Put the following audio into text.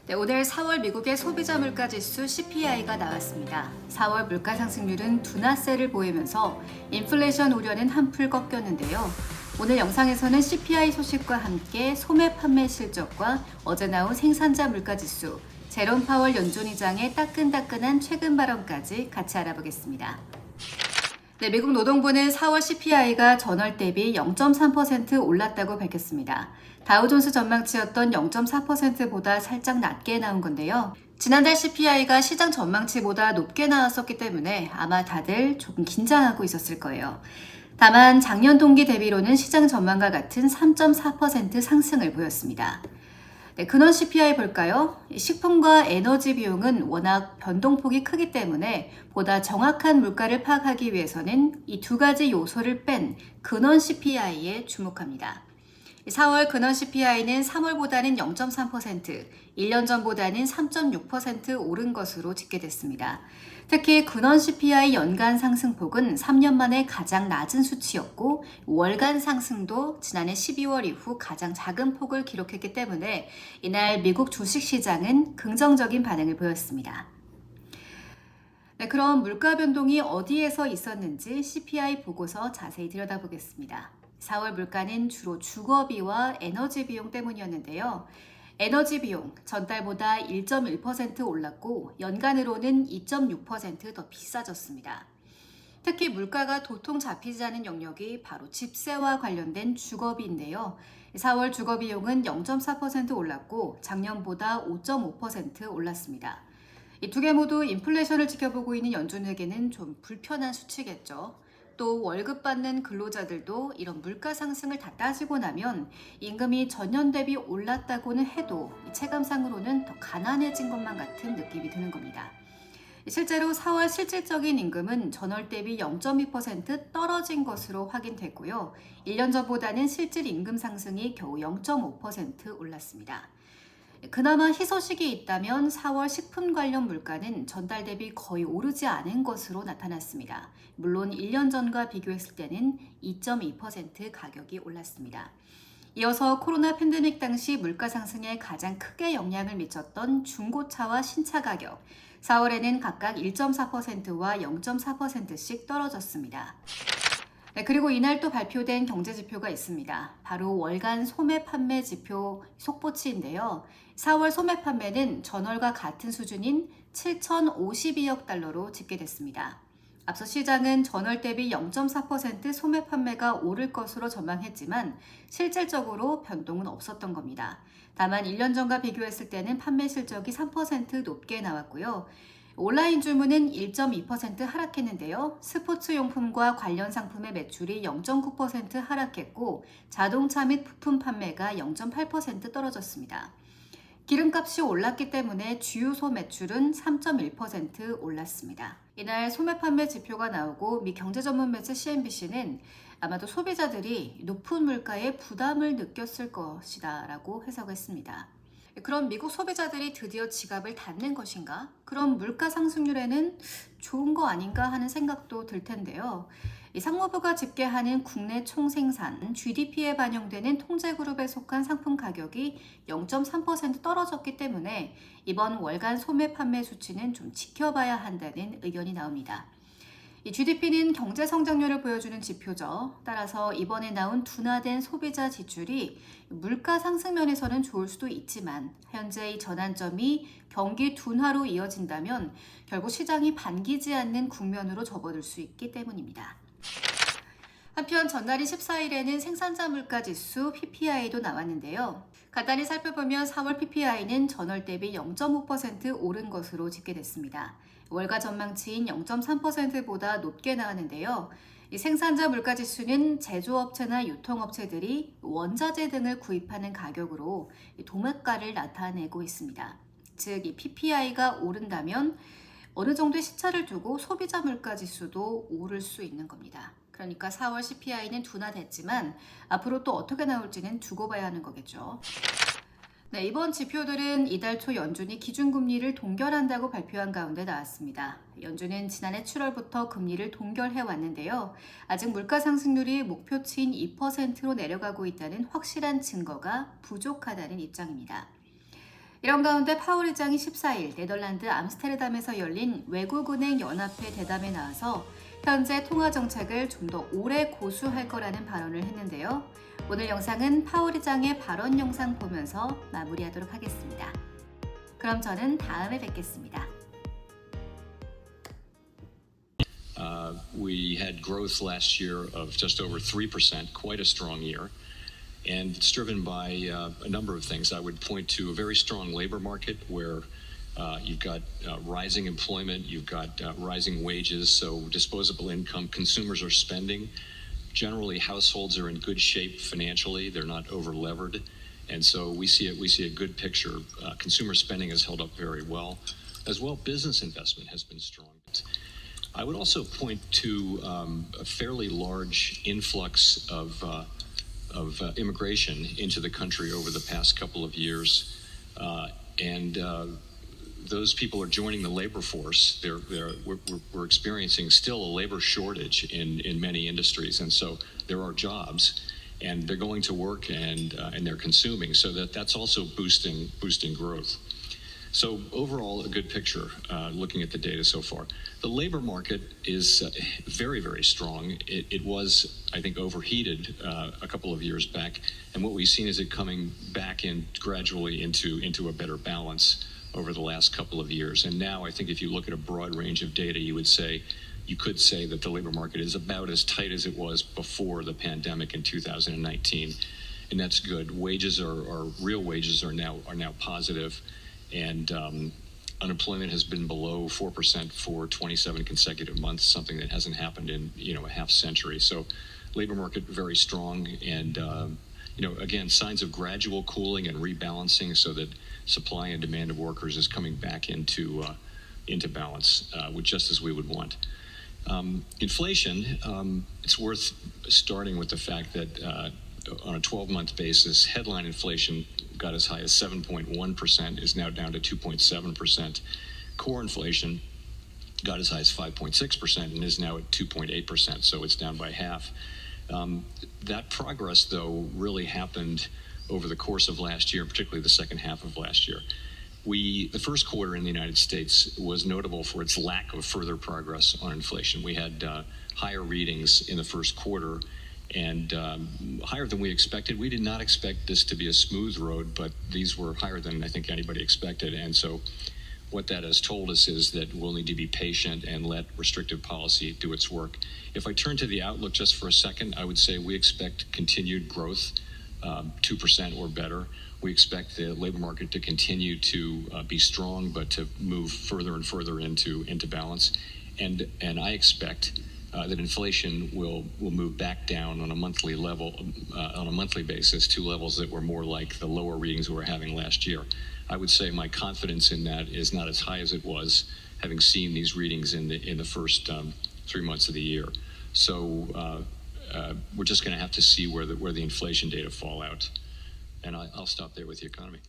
네, 오늘 4월 미국의 소비자 물가 지수 CPI가 나왔습니다. 4월 물가 상승률은 둔화세를 보이면서 인플레이션 우려는 한풀 꺾였는데요. 오늘 영상에서는 CPI 소식과 함께 소매 판매 실적과 어제 나온 생산자 물가 지수, 제롬 파월 연준의장의 따끈따끈한 최근 발언까지 같이 알아보겠습니다. 네, 미국 노동부는 4월 CPI가 전월 대비 0.3% 올랐다고 밝혔습니다. 다우존스 전망치였던 0.4%보다 살짝 낮게 나온 건데요. 지난달 CPI가 시장 전망치보다 높게 나왔었기 때문에 아마 다들 조금 긴장하고 있었을 거예요. 다만 작년 동기 대비로는 시장 전망과 같은 3.4% 상승을 보였습니다. 네, 근원 CPI 볼까요? 식품과 에너지 비용은 워낙 변동폭이 크기 때문에 보다 정확한 물가를 파악하기 위해서는 이 두 가지 요소를 뺀 근원 CPI에 주목합니다. 4월 근원 CPI는 3월보다는 0.3%, 1년 전보다는 3.6% 오른 것으로 집계됐습니다. 특히 근원 CPI 연간 상승폭은 3년 만에 가장 낮은 수치였고 월간 상승도 지난해 12월 이후 가장 작은 폭을 기록했기 때문에 이날 미국 주식시장은 긍정적인 반응을 보였습니다. 네, 그럼 물가 변동이 어디에서 있었는지 CPI 보고서 자세히 들여다보겠습니다. 4월 물가는 주로 주거비와 에너지 비용 때문이었는데요. 에너지 비용 전달보다 1.1% 올랐고 연간으로는 2.6% 더 비싸졌습니다. 특히 물가가 도통 잡히지 않은 영역이 바로 집세와 관련된 주거비인데요. 4월 주거비용은 0.4% 올랐고 작년보다 5.5% 올랐습니다. 이 두 개 모두 인플레이션을 지켜보고 있는 연준에게는 좀 불편한 수치겠죠. 또 월급 받는 근로자들도 이런 물가 상승을 다 따지고 나면 임금이 전년 대비 올랐다고는 해도 체감상으로는 더 가난해진 것만 같은 느낌이 드는 겁니다. 실제로 4월 실질적인 임금은 전월 대비 0.2% 떨어진 것으로 확인됐고요. 1년 전보다는 실질 임금 상승이 겨우 0.5% 올랐습니다. 그나마 희소식이 있다면 4월 식품 관련 물가는 전달 대비 거의 오르지 않은 것으로 나타났습니다. 물론 1년 전과 비교했을 때는 2.2% 가격이 올랐습니다. 이어서 코로나 팬데믹 당시 물가 상승에 가장 크게 영향을 미쳤던 중고차와 신차 가격, 4월에는 각각 1.4%와 0.4%씩 떨어졌습니다. 네, 그리고 이날 또 발표된 경제 지표가 있습니다. 바로 월간 소매 판매 지표 속보치인데요. 4월 소매 판매는 전월과 같은 수준인 7,052억 달러로 집계됐습니다. 앞서 시장은 전월 대비 0.4% 소매 판매가 오를 것으로 전망했지만 실질적으로 변동은 없었던 겁니다. 다만 1년 전과 비교했을 때는 판매 실적이 3% 높게 나왔고요. 온라인 주문은 1.2% 하락했는데요. 스포츠 용품과 관련 상품의 매출이 0.9% 하락했고 자동차 및 부품 판매가 0.8% 떨어졌습니다. 기름값이 올랐기 때문에 주유소 매출은 3.1% 올랐습니다. 이날 소매 판매 지표가 나오고 미 경제 전문 매체 CNBC는 아마도 소비자들이 높은 물가에 부담을 느꼈을 것이다 라고 해석했습니다. 그럼 미국 소비자들이 드디어 지갑을 닫는 것인가? 그럼 물가 상승률에는 좋은 거 아닌가 하는 생각도 들 텐데요. 이 상무부가 집계하는 국내 총생산 GDP에 반영되는 통제그룹에 속한 상품 가격이 0.3% 떨어졌기 때문에 이번 월간 소매 판매 수치는 좀 지켜봐야 한다는 의견이 나옵니다. 이 GDP는 경제 성장률을 보여주는 지표죠. 따라서 이번에 나온 둔화된 소비자 지출이 물가 상승 면에서는 좋을 수도 있지만 현재 이 전환점이 경기 둔화로 이어진다면 결국 시장이 반기지 않는 국면으로 접어들 수 있기 때문입니다. 한편 전날인 14일에는 생산자 물가 지수 PPI도 나왔는데요. 간단히 살펴보면 4월 PPI는 전월 대비 0.5% 오른 것으로 집계됐습니다. 월가 전망치인 0.3%보다 높게 나왔는데요. 이 생산자 물가 지수는 제조업체나 유통업체들이 원자재 등을 구입하는 가격으로 도매가를 나타내고 있습니다. 즉, 이 PPI가 오른다면 어느 정도의 시차를 두고 소비자 물가 지수도 오를 수 있는 겁니다. 그러니까 4월 CPI는 둔화됐지만 앞으로 또 어떻게 나올지는 두고 봐야 하는 거겠죠. 네, 이번 지표들은 이달 초 연준이 기준금리를 동결한다고 발표한 가운데 나왔습니다. 연준은 지난해 7월부터 금리를 동결해 왔는데요. 아직 물가 상승률이 목표치인 2%로 내려가고 있다는 확실한 증거가 부족하다는 입장입니다. 이런 가운데 파월 의장이 14일 네덜란드 암스테르담에서 열린 외국은행 연합회 대담에 나와서 현재 통화 정책을 좀 더 오래 고수할 거라는 발언을 했는데요. 오늘 영상은 파월 의장의 발언 영상 보면서 마무리하도록 하겠습니다. 그럼 저는 다음에 뵙겠습니다. We had growth last year of just over 3%, quite a strong year. And it's driven by a number of things. I would point to a very strong labor market where you've got rising employment, you've got rising wages, so disposable income, consumers are spending. Generally, households are in good shape financially. They're not over-levered. And so we see a good picture. Consumer spending has held up very well. As well, business investment has been strong. I would also point to a fairly large influx of immigration into the country over the past couple of years, and those people are joining the labor force. We're experiencing still a labor shortage in many industries, and so there are jobs, and they're going to work and they're consuming. So that's also boosting growth. So overall, a good picture looking at the data so far. The labor market is very, very strong. It was, I think, overheated a couple of years back, and what we've seen is it coming back in gradually into a better balance over the last couple of years. And now I think if you look at a broad range of data, you could say that the labor market is about as tight as it was before the pandemic in 2019, and that's good. Real wages are now positive. And unemployment has been below 4% for 27 consecutive months, something that hasn't happened in a half century. So, labor market very strong, and again, signs of gradual cooling and rebalancing, so that supply and demand of workers is coming back into balance, just as we would want. Inflation, it's worth starting with the fact that on a 12-month basis, headline inflation got as high as 7.1%, is now down to 2.7%. Core inflation got as high as 5.6% and is now at 2.8%, so it's down by half. That progress, though, really happened over the course of last year, particularly the second half of last year. The first quarter in the United States was notable for its lack of further progress on inflation. We had higher readings in the first quarter, and higher than we expected. We did not expect this to be a smooth road, but these were higher than I think anybody expected. And so what that has told us is that we'll need to be patient and let restrictive policy do its work. If I turn to the outlook just for a second, I would say we expect continued growth, 2% or better. We expect the labor market to continue to be strong, but to move further and further into balance. And I expect that inflation will move back down on a monthly level, on a monthly basis, to levels that were more like the lower readings we were having last year. I would say my confidence in that is not as high as it was, having seen these readings in the first 3 months of the year. So we're just going to have to see where the inflation data fall out. And I'll stop there with the economy.